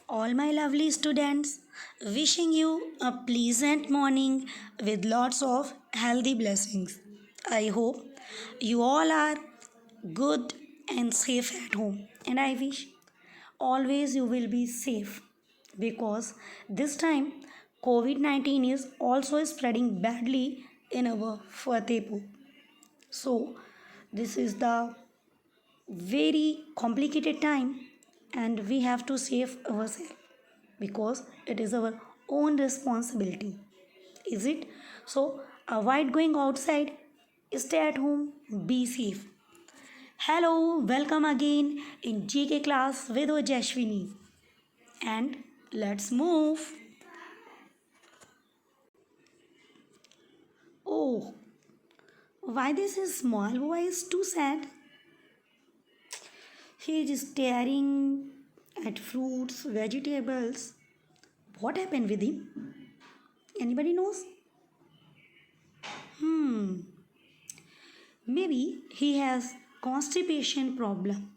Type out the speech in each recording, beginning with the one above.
all my lovely students, wishing you a pleasant morning with lots of healthy blessings. I hope you all are good and safe at home, and I wish always you will be safe because this time COVID-19 is also spreading badly in our Fatehpur. So, this is the very complicated time and we have to save ourselves because it is our own responsibility, is it? So avoid going outside, stay at home, be safe. Hello, welcome again in GK class with Ojashwini, and let's move. Oh, why this is small boy is too sad? He is staring at fruits, vegetables. What happened with him? Anybody knows? Hmm, maybe he has constipation problem.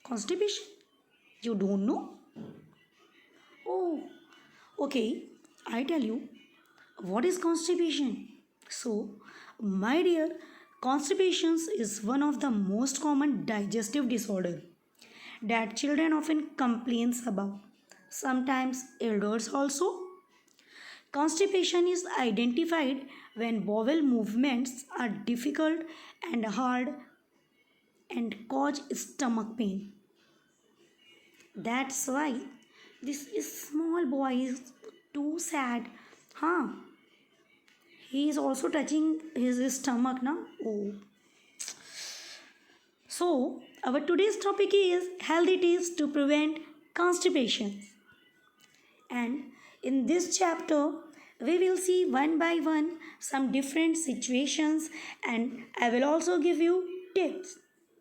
Constipation? You don't know? Oh, okay. I tell you what is constipation. So, my dear, constipation is one of the most common digestive disorder that children often complains about. Sometimes elders also. Constipation is identified when bowel movements are difficult and hard and cause stomach pain. That's why this is small boy is too sad. Huh? He is also touching his stomach now. Oh. So our today's topic is healthy tips to prevent constipation. And in this chapter, we will see one by one some different situations and I will also give you tips.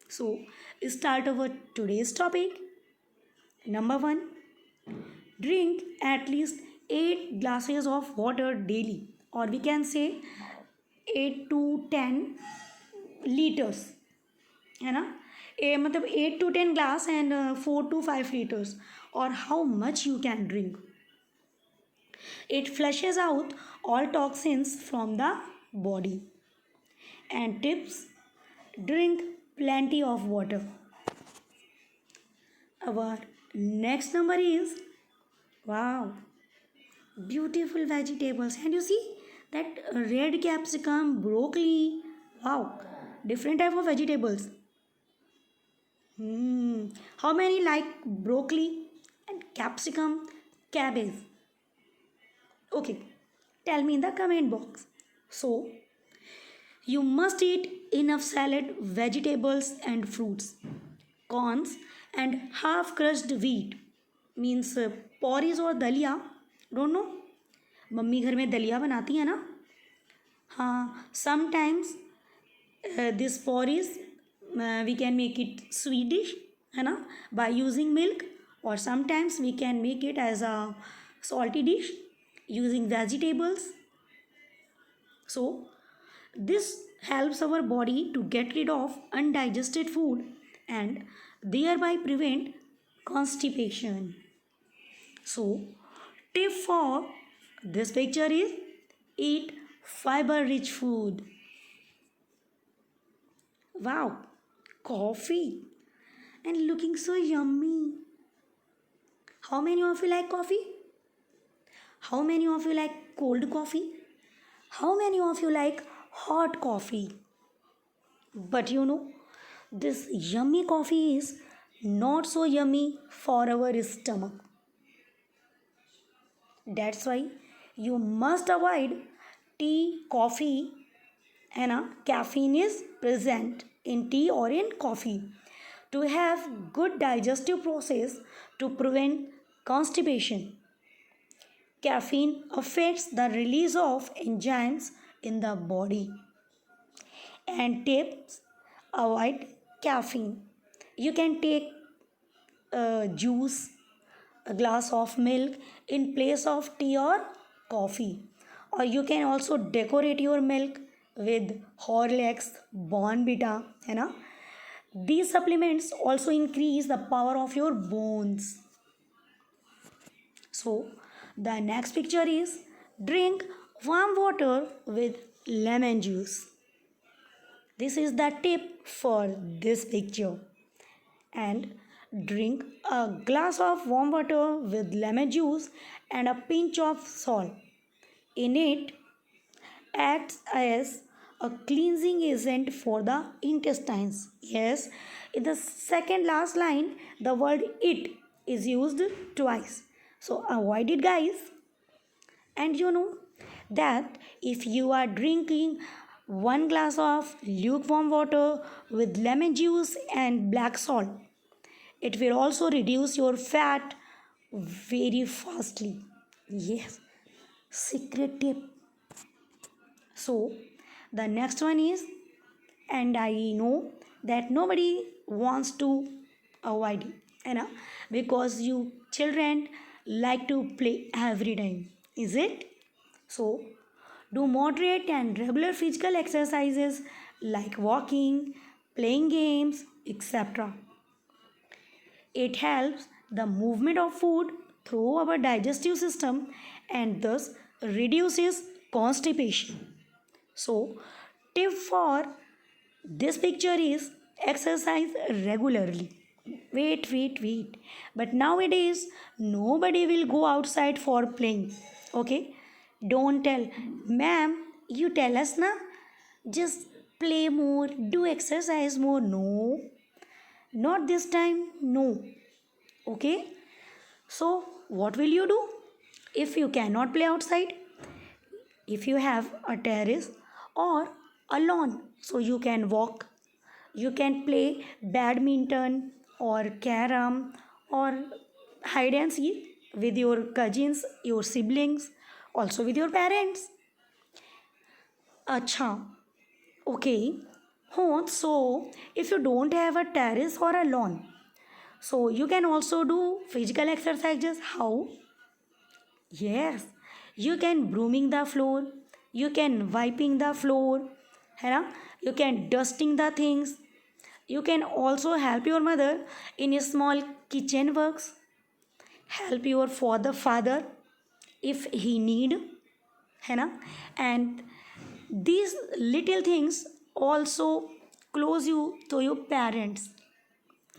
So start our today's topic. Number 1, drink at least 8 glasses of water daily, or we can say 8 to 10 liters, है ना? मतलब 8 to 10 glass and 4 to 5 liters, or how much you can drink. It flushes out all toxins from the body. And tips: drink plenty of water. Our next number is, wow, beautiful vegetables. And you see that red capsicum, broccoli, wow, different type of vegetables. How many like broccoli and capsicum, cabbage? Okay, tell me in the comment box. So you must eat enough salad, vegetables and fruits. Corns and half crushed wheat means porridge और दलिया. Don't know, mummy घर में दलिया बनाती है ना. हाँ, sometimes this porridge we can make it sweet dish, है ना, by using milk, or sometimes we can make it as a salty dish using vegetables. So this helps our body to get rid of undigested food and thereby prevent constipation. So tip for this picture is eat fiber rich food. Wow, coffee and looking so yummy. How many of you like coffee? How many of you like cold coffee? How many of you like hot coffee? But you know, this yummy coffee is not so yummy for our stomach. That's why you must avoid tea, coffee, and caffeine is present in tea or in coffee to have good digestive process to prevent constipation. Caffeine affects the release of enzymes in the body. And tips: avoid caffeine. You can take juice, a glass of milk in place of tea or coffee. Or you can also decorate your milk with Horlicks, Bonvita, है ना? These supplements also increase the power of your bones. So the next picture is drink warm water with lemon juice. This is the tip for this picture. And drink a glass of warm water with lemon juice and a pinch of salt. In it acts as a cleansing agent for the intestines. Yes, in the second last line, the word it is used twice. So avoid it, guys. And you know that if you are drinking one glass of lukewarm water with lemon juice and black salt, it will also reduce your fat very fastly. Yes, secret tip. So, the next one is, and I know that nobody wants to avoid it, because you children like to play every time, is it? So, do moderate and regular physical exercises like walking, playing games, etc. It helps the movement of food through our digestive system and thus reduces constipation. So, tip for this picture is exercise regularly. Wait. But nowadays, nobody will go outside for playing. Okay? Don't tell, ma'am, you tell us na. Just play more, do exercise more. No, not this time. No. Okay? So, what will you do? If you cannot play outside, if you have a terrace or a lawn, so you can walk, you can play badminton or carom or hide and seek with your cousins, your siblings, also with your parents. Acha, okay. So if you don't have a terrace or a lawn, so you can also do physical exercises. How? Yes, you can brooming the floor, you can wiping the floor, है ना? You can dusting the things. You can also help your mother in small kitchen works. Help your father if he need, है ना? And these little things also close you to your parents,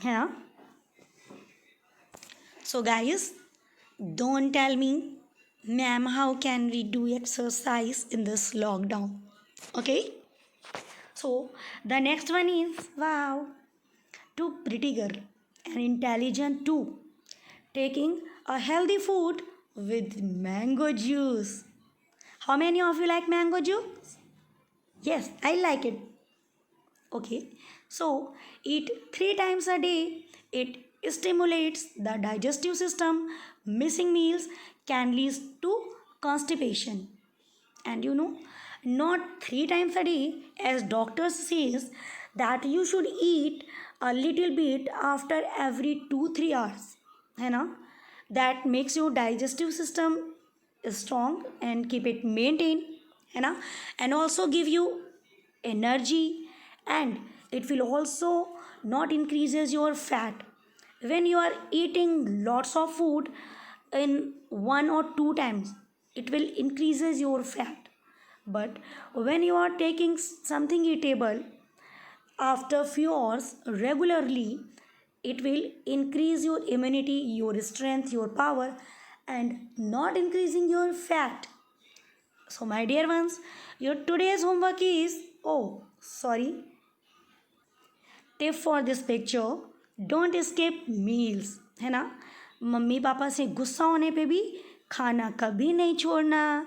है ना? So guys, don't tell me, ma'am, how can we do exercise in this lockdown? Okay? So the next one is, wow, too pretty girl and intelligent too. Taking a healthy food with mango juice. How many of you like mango juice? Yes, I like it. Okay, so eat 3 times a day. It stimulates the digestive system. Missing meals can lead to constipation. And you know, not 3 times a day, as doctors says that you should eat a little bit after every 2-3 hours. है ना? That makes your digestive system strong and keep it maintained. है ना? And also give you energy, and it will also not increases your fat. When you are eating lots of food in 1 or 2 times, it will increases your fat. But when you are taking something eatable after few hours regularly, it will increase your immunity, your strength, your power, and not increasing your fat. So my dear ones, your today's homework is, oh sorry, tip for this picture, don't skip meals, है ना? Mummy papa से गुस्सा होने पे भी खाना कभी नहीं छोड़ना,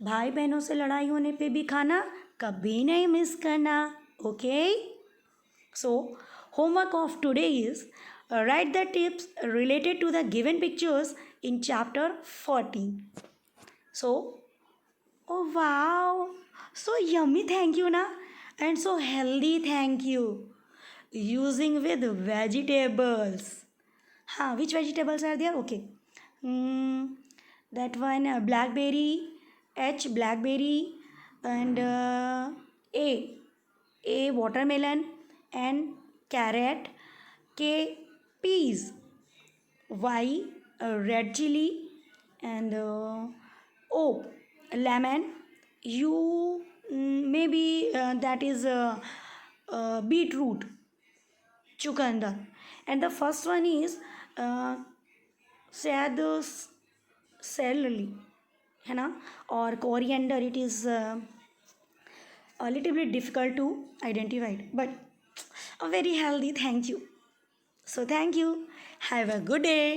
भाई बहनों से लड़ाई होने पे भी खाना कभी नहीं मिस करना. Okay, so homework of today is write the tips related to the given pictures in chapter 14. So, oh wow, so yummy, thank you na, and so healthy, thank you. Using with vegetables. Which vegetables are there? Okay. That one, blackberry, H blackberry, and A watermelon, and carrot, K peas, Y red chili, and oh, lemon. You maybe that is beetroot, chukandar, and the first one is uh, शायद celery है ना, और coriander. It is a little bit difficult to identify it, but a very healthy. Thank you. So thank you. Have a good day.